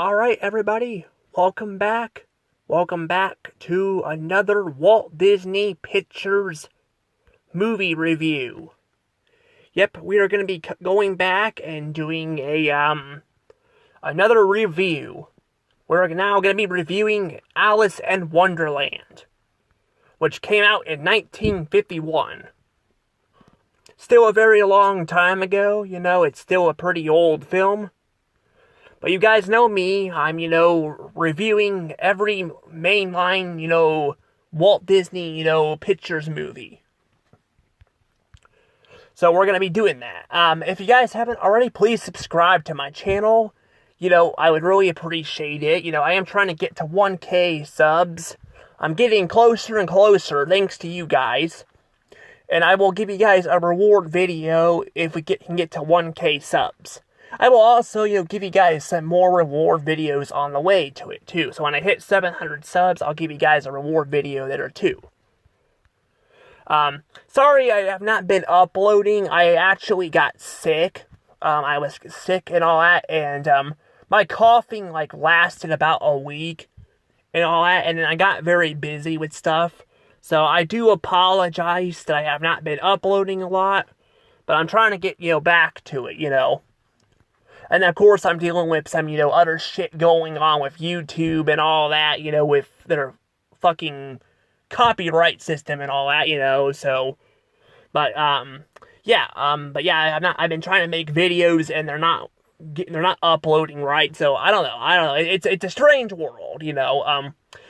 Alright, everybody, welcome back. Welcome back to another Walt Disney Pictures movie review. Yep, we are going to be going back and doing another review. We're now going to be reviewing Alice in Wonderland, which came out in 1951. Still a very long time ago, it's still a pretty old film. But you guys know me, I'm, reviewing every mainline, Walt Disney, Pictures movie. So we're going to be doing that. If you guys haven't already, please subscribe to my channel. I would really appreciate it. I am trying to get to 1K subs. I'm getting closer and closer, thanks to you guys. And I will give you guys a reward video if we can get to 1K subs. I will also, give you guys some more reward videos on the way to it, too. So when I hit 700 subs, I'll give you guys a reward video there, too. Sorry I have not been uploading. I actually got sick. I was sick and all that, and, my coughing, lasted about a week and all that, and then I got very busy with stuff. So I do apologize that I have not been uploading a lot, but I'm trying to get, back to it, And of course, I'm dealing with some, other shit going on with YouTube and all that, with their fucking copyright system and all that, so. But, I've been trying to make videos and they're not uploading right, so I don't know. It's a strange world,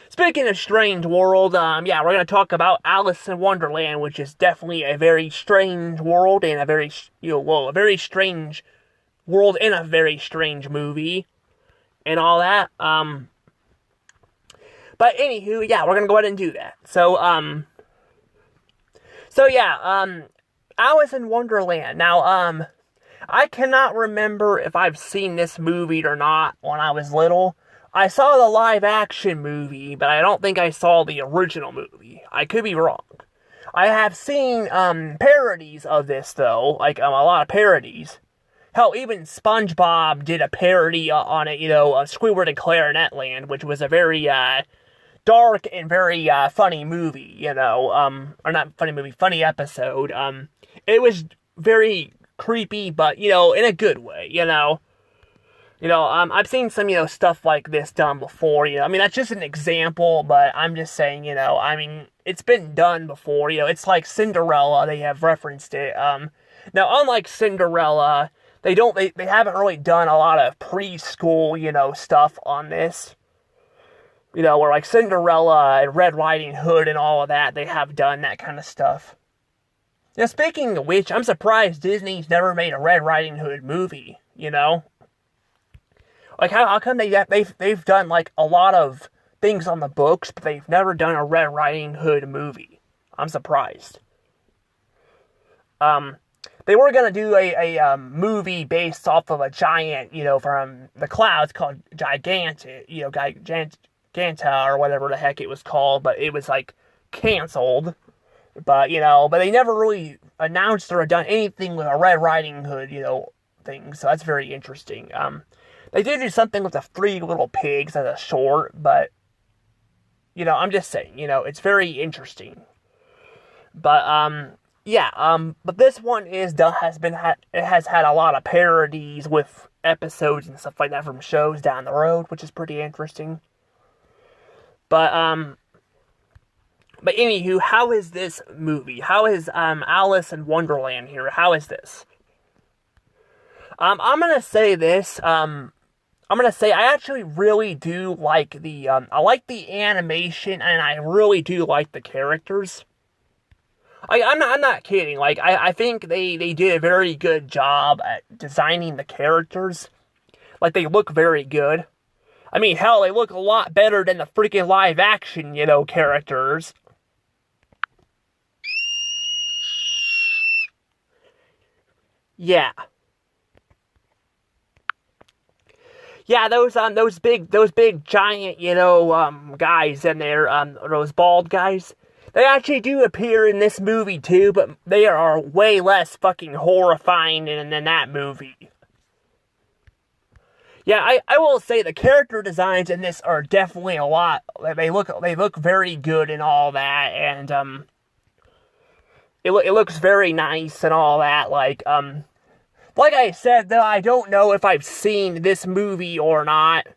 Speaking of strange world, we're gonna talk about Alice in Wonderland, which is definitely a very strange world and a very strange world in a very strange movie and all that. But anywho, we're gonna go ahead and do that. Alice in Wonderland. Now, I cannot remember if I've seen this movie or not when I was little. I saw the live-action movie, but I don't think I saw the original movie. I could be wrong. I have seen, parodies of this, though. A lot of parodies. Hell, even SpongeBob did a parody on it, of Squidward and Clarinet Land, which was a very, dark and very, funny movie, or not funny movie, funny episode. It was very creepy, but, in a good way, I've seen some, stuff like this done before, that's just an example, but I'm just saying, it's been done before, it's like Cinderella, they have referenced it. Now, unlike Cinderella, they haven't really done a lot of preschool, stuff on this. Where like Cinderella and Red Riding Hood and all of that, they have done that kind of stuff. Now, speaking of which, I'm surprised Disney's never made a Red Riding Hood movie, how come they've done, a lot of things on the books, but they've never done a Red Riding Hood movie? I'm surprised. They were going to do a movie based off of a giant, from the clouds called Giganta, Giganta, or whatever the heck it was called, but it was, canceled. But, but they never really announced or done anything with a Red Riding Hood, thing, so that's very interesting. They did do something with the 3 Little Pigs as a short, but, I'm just saying, it's very interesting. But, but this one has had a lot of parodies with episodes and stuff like that from shows down the road, which is pretty interesting. But anywho, how is this movie? How is, Alice in Wonderland here? How is this? I'm gonna say this, I actually really do like I like the animation, and I really do like the characters. I'm not kidding. I think they did a very good job at designing the characters. They look very good. I mean, hell, they look a lot better than the freaking live-action, characters. Yeah. Yeah, those big giant, guys in there, those bald guys. They actually do appear in this movie too, but they are way less fucking horrifying than that movie. Yeah, I will say the character designs in this are definitely a lot. They look very good and all that, and it looks very nice and all that. Like I said, though, I don't know if I've seen this movie or not.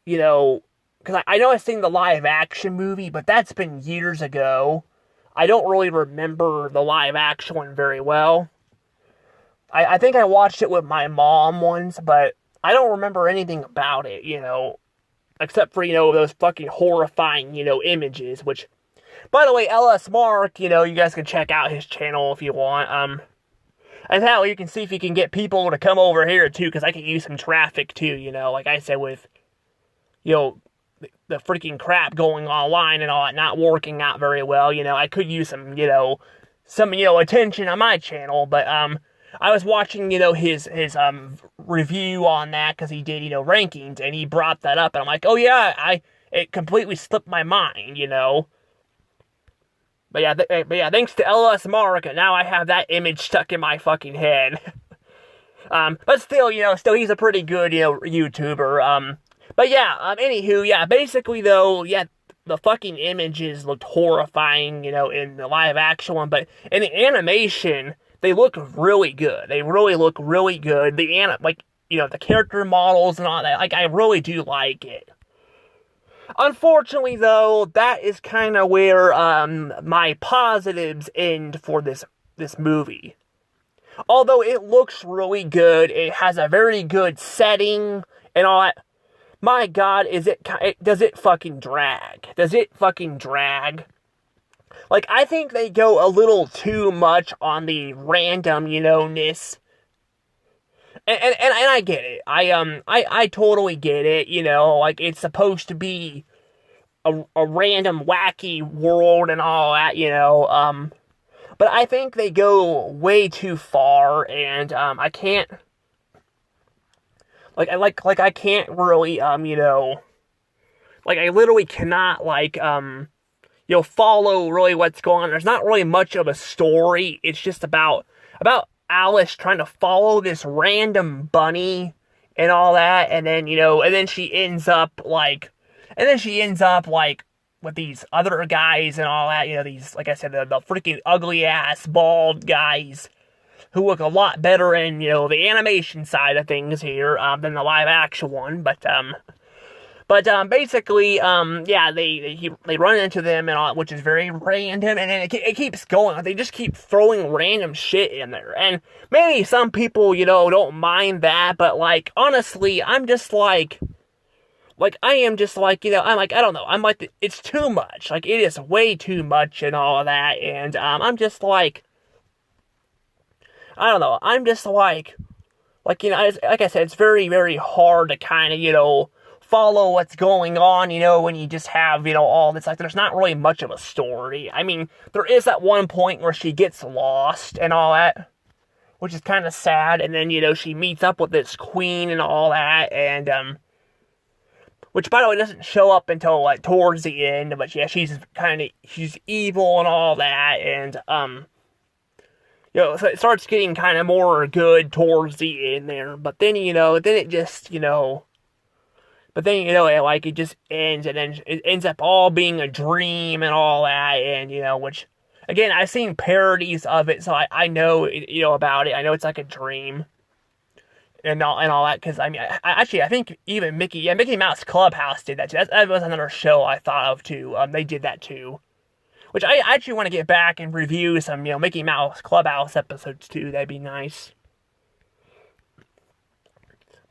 You know, because I know I've seen the live action movie, but that's been years ago. I don't really remember the live action one very well. I think I watched it with my mom once, but I don't remember anything about it, except for, those fucking horrifying, images, which, by the way, LS Mark, you guys can check out his channel if you want. And hell, you can see if you can get people to come over here, too, because I can use some traffic, too, like I said, with, the freaking crap going online and all that not working out very well, I could use some, attention on my channel, but, I was watching, his review on that, because he did, rankings, and he brought that up, and I'm like, oh yeah, it completely slipped my mind, But yeah, thanks to LS Mark, now I have that image stuck in my fucking head. But still, he's a pretty good, YouTuber, but yeah, anywho, yeah, basically, though, yeah, the fucking images looked horrifying, in the live action one, but in the animation, they look really good. They really look really good. The character models and all that, I really do like it. Unfortunately, though, that is kind of where, my positives end for this movie. Although it looks really good, it has a very good setting and all that. My God, does it fucking drag? Does it fucking drag? I think they go a little too much on the random, ness. And I get it. I totally get it, it's supposed to be a random, wacky world and all that, but I think they go way too far, and, I can't, I can't really, I literally cannot, follow really what's going on. There's not really much of a story. It's just about Alice trying to follow this random bunny and all that, and then, and then she ends up, with these other guys and all that, these, like I said, the freaking ugly-ass, bald guys who look a lot better in, the animation side of things here, than the live-action one, but basically, yeah, they run into them and all, which is very random, and then it keeps going. They just keep throwing random shit in there, and maybe some people, don't mind that, but, honestly, I'm just I am just I don't know, it's too much, it is way too much and all of that, and, I'm just I don't know, I'm just like I said, it's very, very hard to kind of, follow what's going on, when you just have, all this, there's not really much of a story. I mean, there is that one point where she gets lost and all that, which is kind of sad, and then, she meets up with this queen and all that, and, which, by the way, doesn't show up until, towards the end, but yeah, she's evil and all that, and, so it starts getting kind of more good towards the end there, but then, then it just, but then, it just ends, and then it ends up all being a dream and all that, and, which, again, I've seen parodies of it, so I know, about it. I know it's like a dream, and all that, because, I mean, I think even Mickey Mouse Clubhouse did that, too. That was another show I thought of, too. They did that, too. Which I actually want to get back and review some, Mickey Mouse Clubhouse episodes, too. That'd be nice.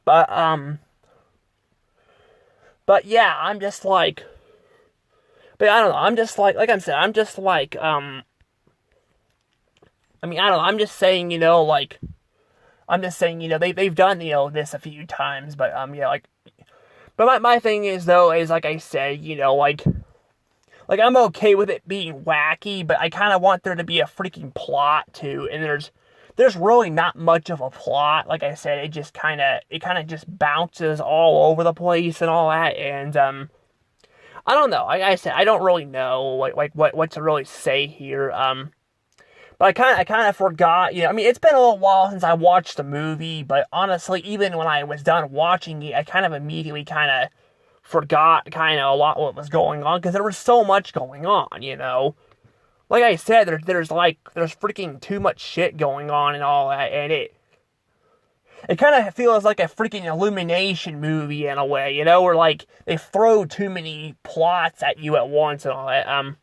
But yeah, I'm just but I don't know, I'm just like I said, I'm just I mean, I don't know, I'm just saying, they've done, this a few times, but, but my thing is, though, is, like I said, I'm okay with it being wacky, but I kind of want there to be a freaking plot, too, and there's really not much of a plot. Like I said, it kind of just bounces all over the place and all that, and, I don't know, like I said, I don't really know, what to really say here, But I kind of forgot, I mean, it's been a little while since I watched the movie, but honestly, even when I was done watching it, I kind of immediately kind of forgot kind of a lot what was going on, because there was so much going on. Like I said, there's freaking too much shit going on and all that, and it kind of feels like a freaking Illumination movie in a way, where like they throw too many plots at you at once and all that.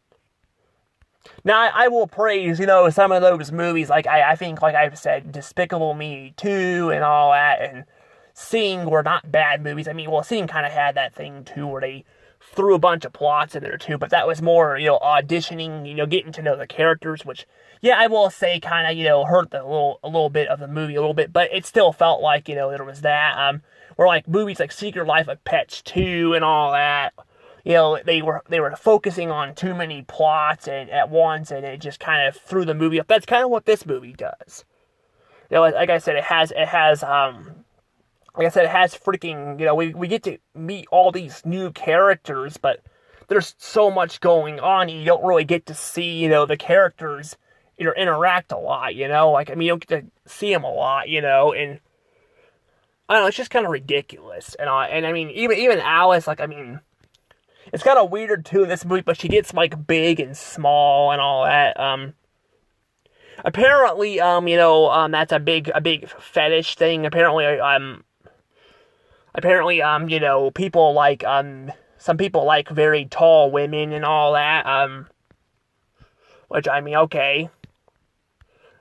Now I will praise, some of those movies, like I think, like I've said, Despicable Me 2 and all that, and Sing were not bad movies. I mean, well, Sing kind of had that thing too, where they threw a bunch of plots in there too, but that was more, auditioning, getting to know the characters, which, yeah, I will say kind of, hurt a little bit of the movie a little bit, but it still felt like, there was that, or like movies like Secret Life of Pets 2 and all that, they were focusing on too many plots and at once, and it just kind of threw the movie up. That's kind of what this movie does. Like I said, it has freaking, we get to meet all these new characters, but there's so much going on, and you don't really get to see, the characters, interact a lot, like, I mean, you don't get to see them a lot, and I don't know, it's just kind of ridiculous, and I mean, even Alice, like, I mean, it's kind of weird too in this movie, but she gets like big and small and all that. Apparently, that's a big fetish thing. Apparently, people like, some people like very tall women and all that. Which, I mean, okay.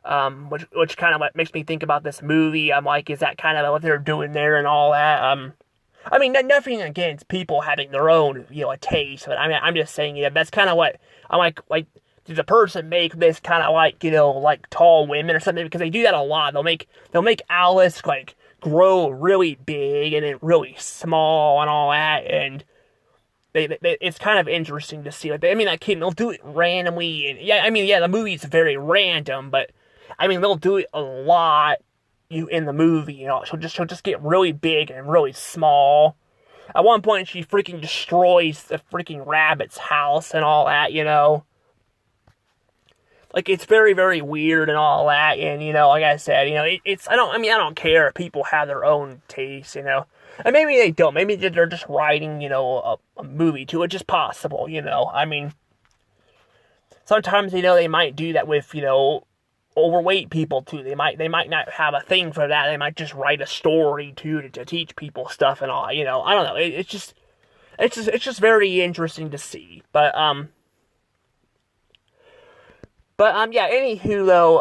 Which kind of like makes me think about this movie. I'm like, is that kind of what they're doing there and all that? I mean, nothing against people having their own, a taste, but I mean, I'm just saying, that's kind of what, I'm like, did the person make this kind of like, like tall women or something? Because they do that a lot. They'll make Alice, like, grow really big and then really small and all that, and it's kind of interesting to see. Like, I mean, that kid, they'll do it randomly, and yeah, I mean, yeah, the movie's very random, but I mean, they'll do it a lot. In the movie, she'll just get really big and really small. At one point, she freaking destroys the freaking rabbit's house and all that, Like, it's very, very weird and all that, and, like I said, I don't care if people have their own taste, and maybe they don't. Maybe they're just writing, a movie too. It's just possible, I mean, sometimes, they might do that with, overweight people too. They might not have a thing for that. They might just write a story too to teach people stuff and all. I don't know. It's just very interesting to see. But yeah. Anywho, though,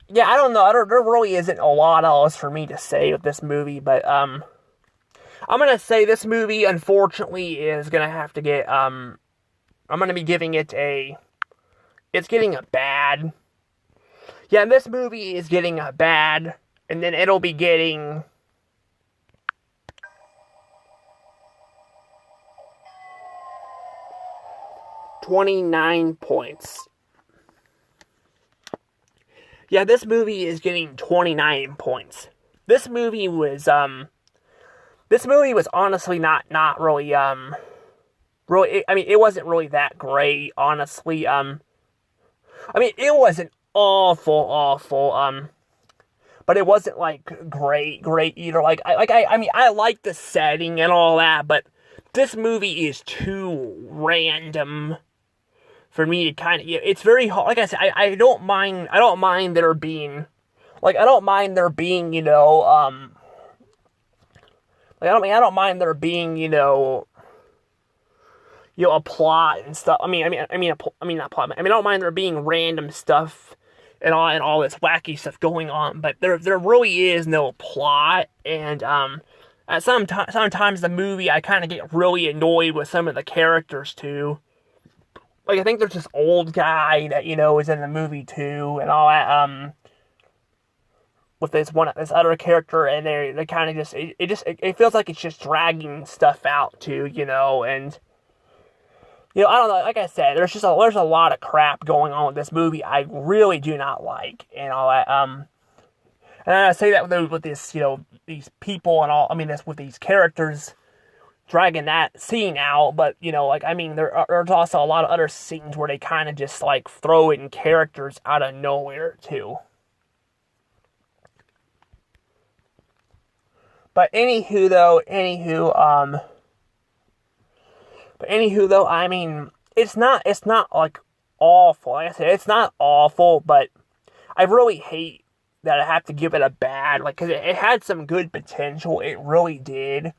yeah, I don't know. There really isn't a lot else for me to say with this movie. But I'm gonna say this movie, unfortunately, is gonna have to get I'm gonna be giving it it's getting a bad. Yeah, this movie is getting a bad, and then it'll be getting 29 points. Yeah, this movie is getting 29 points. This movie was honestly not really, really, I mean, it wasn't really that great, honestly. I mean, it wasn't awful, but it wasn't, like, great either. I mean, I like the setting and all that, but this movie is too random for me to kind of, it's very hard. Like I said, I don't mind there being, like, I don't mind there being, like, I don't mind there being, a plot and stuff. I don't mind there being random stuff and all this wacky stuff going on, but there really is no plot, and sometimes the movie, I kind of get really annoyed with some of the characters too. Like, I think there's this old guy that, is in the movie too, and all that, with this other character, and they kind of just, it feels like it's just dragging stuff out too, and, I don't know, like I said, there's a lot of crap going on with this movie I really do not like, and all that, and I say that with this, these people and all, with these characters, dragging that scene out, but, you know, like, I mean, there's also a lot of other scenes where they kind of just, like, throw in characters out of nowhere, too. But anywho, though, I mean, it's not, like, awful. Like I said, it's not awful, but I really hate that I have to give it a bad, like, because it had some good potential, it really did.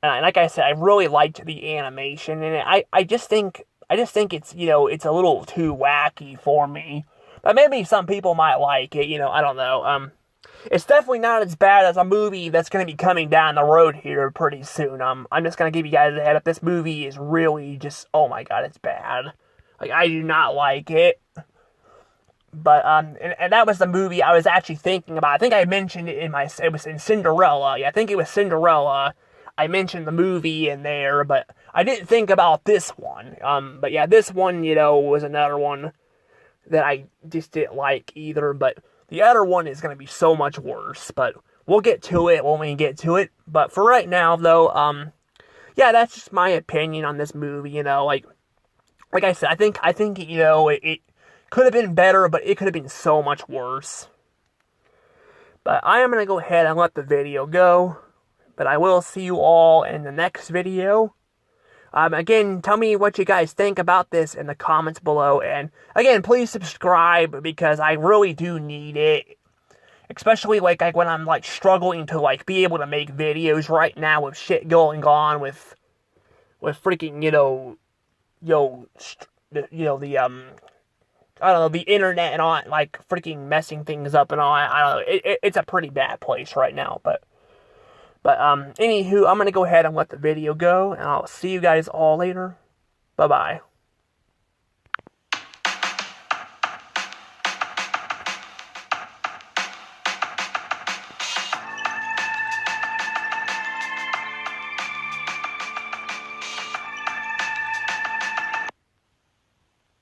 And like I said, I really liked the animation, and I just think it's, you know, it's a little too wacky for me. But maybe some people might like it, you know, I don't know. It's definitely not as bad as a movie that's going to be coming down the road here pretty soon. I'm just going to give you guys a head up. This movie is really just, oh my god, it's bad. Like, I do not like it. But, and that was the movie I was actually thinking about. I think I mentioned it it was in Cinderella. Yeah, I think it was Cinderella. I mentioned the movie in there, but I didn't think about this one. But yeah, this one, you know, was another one that I just didn't like either, but the other one is going to be so much worse, but we'll get to it when we get to it. But for right now, though, yeah, that's just my opinion on this movie, you know, like I said, I think, you know, it could have been better, but it could have been so much worse. But I am going to go ahead and let the video go, but I will see you all in the next video. Again, tell me what you guys think about this in the comments below, and again, please subscribe, because I really do need it, especially, like when I'm, like, struggling to, like, be able to make videos right now with shit going on with freaking, you know, the, I don't know, the internet and all, like, freaking messing things up and all, I don't know, it's a pretty bad place right now, But, anywho, I'm going to go ahead and let the video go, and I'll see you guys all later. Bye-bye.